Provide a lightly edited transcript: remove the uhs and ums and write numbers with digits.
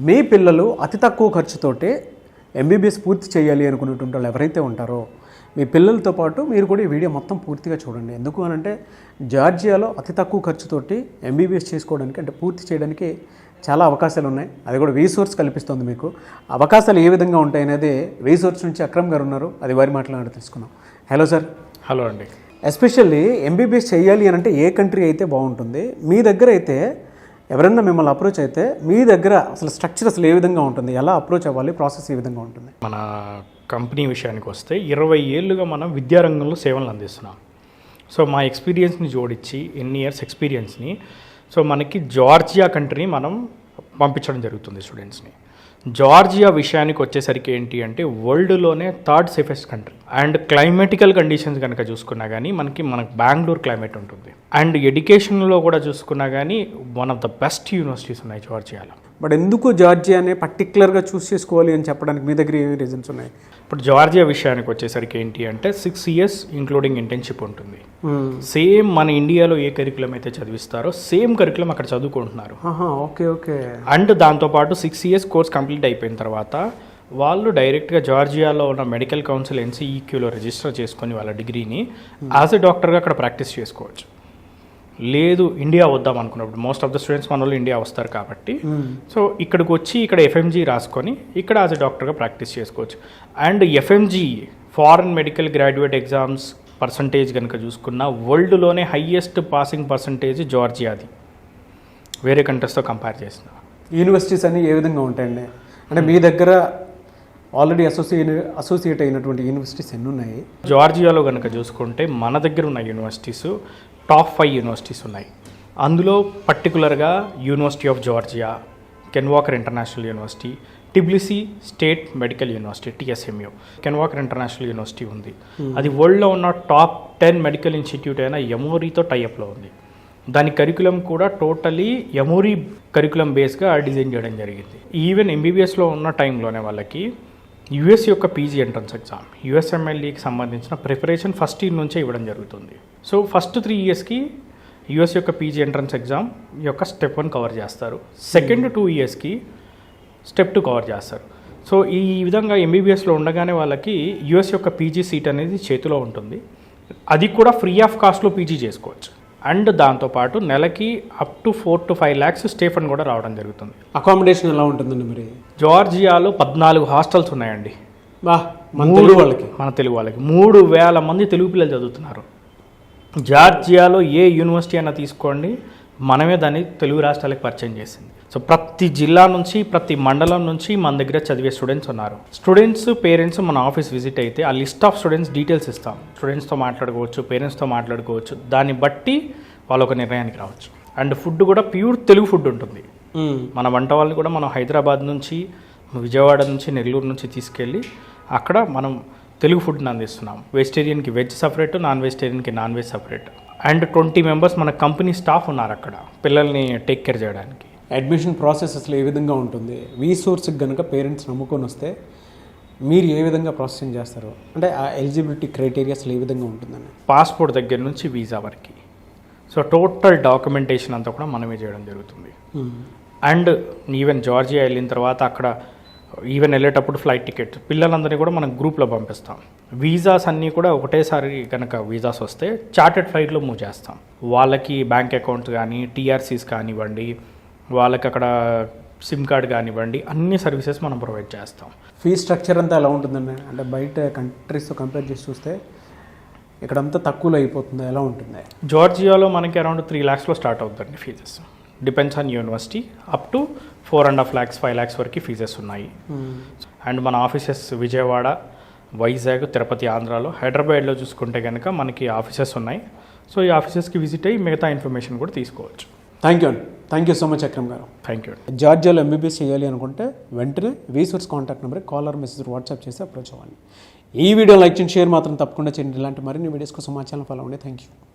మీ పిల్లలు అతి తక్కువ ఖర్చుతోటే ఎంబీబీఎస్ పూర్తి చేయాలి అనుకునేటువంటి వాళ్ళు ఎవరైతే ఉంటారో మీ పిల్లలతో పాటు మీరు కూడా ఈ వీడియో మొత్తం పూర్తిగా చూడండి. ఎందుకు అనంటే జార్జియాలో అతి తక్కువ ఖర్చుతోటి ఎంబీబీఎస్ చేసుకోవడానికి అంటే పూర్తి చేయడానికి చాలా అవకాశాలు ఉన్నాయి. అది కూడా రీసోర్స్ కల్పిస్తుంది మీకు. అవకాశాలు ఏ విధంగా ఉంటాయి అనేది రీసోర్స్ నుంచి అక్రమ్ గారు ఉన్నారు, అది వారి మాట్లాడి తెలుసుకుందాం. Hello sir. హలో అండి. ఎస్పెషల్లీ ఎంబీబీఎస్ చేయాలి అని అంటే ఏ కంట్రీ అయితే బాగుంటుంది? మీ దగ్గర అయితే ఎవరైనా మిమ్మల్ని అప్రోచ్ అయితే మీ దగ్గర అసలు స్ట్రక్చర్ అసలు ఏ విధంగా ఉంటుంది, ఎలా అప్రోచ్ అవ్వాలి, ప్రాసెస్ ఏ విధంగా ఉంటుంది? మన కంపెనీ విషయానికి వస్తే 20 ఏళ్ళుగా మనం విద్యారంగంలో సేవలు అందిస్తున్నాం. సో మా ఎక్స్పీరియన్స్ని జోడించి ఎన్ని ఇయర్స్ ఎక్స్పీరియన్స్ని సో మనకి జార్జియా కంట్రీని మనం పంపించడం జరుగుతుంది స్టూడెంట్స్ని. జార్జియా విషయానికి వచ్చేసరికి ఏంటి అంటే వరల్డ్లోనే third safest country. And climatical conditions కనుక చూసుకున్నా కానీ మనకు బెంగళూరు క్లైమేట్ ఉంటుంది. అండ్ ఎడ్యుకేషన్లో కూడా చూసుకున్నా కానీ one of the best universities ఉన్నాయి జార్జియాలో. బట్ ఎందుకు జార్జియానే పర్టికులర్గా చూస్ చేసుకోవాలి అని చెప్పడానికి మీ దగ్గర ఏమి రీజన్స్ ఉన్నాయి? ఇప్పుడు జార్జియా విషయానికి వచ్చేసరికి ఏంటి అంటే 6 years ఇంక్లూడింగ్ ఇంటర్న్షిప్ ఉంటుంది. సేమ్ మన ఇండియాలో ఏ కరికులం అయితే చదివిస్తారో సేమ్ కరికులం అక్కడ చదువుకుంటున్నారు. Okay okay. అండ్ దాంతోపాటు 6 years కోర్స్ కంప్లీట్ అయిపోయిన తర్వాత వాళ్ళు డైరెక్ట్గా జార్జియాలో ఉన్న మెడికల్ కౌన్సిల్ NCEQలో రిజిస్టర్ చేసుకొని వాళ్ళ డిగ్రీని యాజ్ ఎ డాక్టర్గా అక్కడ ప్రాక్టీస్ చేసుకోవచ్చు. లేదు ఇండియా వద్దాం అనుకున్నప్పుడు మోస్ట్ ఆఫ్ ద స్టూడెంట్స్ మన వాళ్ళు ఇండియా వస్తారు కాబట్టి సో ఇక్కడికి వచ్చి ఇక్కడ FMG రాసుకొని ఇక్కడ యాజ్ ఎ డాక్టర్గా ప్రాక్టీస్ చేసుకోవచ్చు. And FMG foreign medical graduate exams percentage కనుక చూసుకున్న వరల్డ్లోనే హయ్యెస్ట్ పాసింగ్ పర్సంటేజ్ జార్జియాది వేరే కంట్రీస్తో కంపేర్ చేసిన. యూనివర్సిటీస్ అన్నీ ఏ విధంగా ఉంటాయండి? అంటే మీ దగ్గర ఆల్రెడీ అసోసియేట్ అయినటువంటి యూనివర్సిటీస్ ఎన్ని ఉన్నాయి? జార్జియాలో కనుక చూసుకుంటే మన దగ్గర ఉన్న యూనివర్సిటీస్ టాప్ 5 యూనివర్సిటీస్ ఉన్నాయి. అందులో పర్టికులర్గా university of Georgia, can walker international university, టిబ్లిసీ state medical university TSMU, can walker international university ఉంది. అది వరల్డ్లో ఉన్న టాప్ 10 మెడికల్ ఇన్స్టిట్యూట్ అయిన ఎమోరీతో టైఅప్లో ఉంది. దాని కరికులం కూడా టోటలీ ఎమోరీ కరికులం బేస్గా డిజైన్ చేయడం జరిగింది. ఈవెన్ MBBSలో ఉన్న టైంలోనే వాళ్ళకి US యొక్క PG ఎంట్రన్స్ ఎగ్జామ్, USMLEకి సంబంధించిన ప్రిపరేషన్ ఫస్ట్ ఇయర్ నుంచే ఇవ్వడం జరుగుతుంది. సో ఫస్ట్ 3 yearsకి US యొక్క PG ఎంట్రన్స్ ఎగ్జామ్ యొక్క స్టెప్ 1 కవర్ చేస్తారు. సెకండ్ 2 yearsకి స్టెప్ 2 కవర్ చేస్తారు. సో ఈ విధంగా MBBSలో ఉండగానే వాళ్ళకి US యొక్క PG సీట్ అనేది చేతిలో ఉంటుంది. అది కూడా ఫ్రీ ఆఫ్ కాస్ట్లో PG చేసుకోవచ్చు. అండ్ దాంతోపాటు నెలకి up to 4 to 5 lakhs stay fund కూడా రావడం జరుగుతుంది. అకామిడేషన్ ఎలా ఉంటుందండి మరి? జార్జియాలో 14 హాస్టల్స్ ఉన్నాయండి. మన తెలుగు వాళ్ళకి 3,000 మంది తెలుగు పిల్లలు చదువుతున్నారు. జార్జియాలో ఏ యూనివర్సిటీ అయినా తీసుకోండి, మనమే దాన్ని తెలుగు రాష్ట్రాలకు పరిచయం చేసింది. సో ప్రతి జిల్లా నుంచి ప్రతి మండలం నుంచి మన దగ్గర చదివే స్టూడెంట్స్ ఉన్నారు. స్టూడెంట్స్ పేరెంట్స్ మన ఆఫీస్ విజిట్ అయితే ఆ లిస్ట్ ఆఫ్ స్టూడెంట్స్ డీటెయిల్స్ ఇస్తాం. స్టూడెంట్స్తో మాట్లాడుకోవచ్చు, పేరెంట్స్తో మాట్లాడుకోవచ్చు. దాన్ని బట్టి వాళ్ళు ఒక నిర్ణయానికి రావచ్చు. అండ్ ఫుడ్ కూడా ప్యూర్ తెలుగు ఫుడ్ ఉంటుంది. మన వంట వాళ్ళని కూడా మనం హైదరాబాద్ నుంచి, విజయవాడ నుంచి, నెల్లూరు నుంచి తీసుకెళ్ళి అక్కడ మనం తెలుగు ఫుడ్ని అందిస్తున్నాం. వెజిటేరియన్కి వెజ్ సపరేట్, నాన్ వెజిటేరియన్కి non veg separate. And 20 members మన కంపెనీ స్టాఫ్ ఉన్నారు అక్కడ పిల్లల్ని టేక్ కేర్ చేయడానికి. అడ్మిషన్ ప్రాసెస్ అసలు ఏ విధంగా ఉంటుంది? రీసోర్స్కి కనుక పేరెంట్స్ నమ్ముకొని వస్తే మీరు ఏ విధంగా ప్రాసెసింగ్ చేస్తారు? అంటే ఆ ఎలిజిబిలిటీ క్రైటీరియా అసలు ఏ విధంగా ఉంటుందని? పాస్పోర్ట్ దగ్గర నుంచి వీసా వరకు సో టోటల్ డాక్యుమెంటేషన్ అంతా కూడా మనమే చేయడం జరుగుతుంది. అండ్ ఈవెన్ జార్జియా వెళ్ళిన తర్వాత అక్కడ ఈవెన్ వెళ్ళేటప్పుడు ఫ్లైట్ టికెట్ పిల్లలందరినీ కూడా మనం గ్రూప్లో పంపిస్తాం. వీసాస్ అన్నీ కూడా ఒకటేసారి కనుక వీసాస్ వస్తే చార్టెడ్ ఫ్లైట్లో మూవ్ చేస్తాం. వాళ్ళకి బ్యాంక్ అకౌంట్స్ కానీ, TRCs కానివ్వండి, వాళ్ళకి అక్కడ సిమ్ కార్డ్ కానివ్వండి, అన్ని సర్వీసెస్ మనం ప్రొవైడ్ చేస్తాం. ఫీ స్ట్రక్చర్ అంతా ఎలా ఉంటుందండి? అంటే బయట కంట్రీస్తో కంపేర్ చేసి చూస్తే ఇక్కడంతా తక్కువలో అయిపోతుంది, ఎలా ఉంటుంది? జార్జియాలో మనకి అరౌండ్ 3 lakhsలో స్టార్ట్ అవుతుందండి fees. Depends on university. Up to 4.5 lakhs 5 lakhs వరకు ఫీజెస్ ఉన్నాయి. అండ్ మన ఆఫీసెస్ విజయవాడ, వైజాగ్, తిరుపతి, ఆంధ్రాలో, హైదరాబాద్లో చూసుకుంటే కనుక మనకి ఆఫీసెస్ ఉన్నాయి. సో ఈ ఆఫీసెస్కి విజిట్ అయ్యి మిగతా ఇన్ఫర్మేషన్ కూడా తీసుకోవచ్చు. థ్యాంక్ యూ అండి. Thank you so much Akram garu. Thank you. జార్జియాలో MBBS చేయాలి అనుకుంటే వెంటనే resource contact number call or message WhatsApp చేసి అప్రోచ్ అవ్వండి. ఈ వీడియో లైక్ చేయండి, షేర్ మాత్రం తప్పకుండా చేయండి. ఇలాంటి మరిన్ని వీడియోస్ కోసం మా ఛానల్ ఫాలో అవ్వండి. Thank you.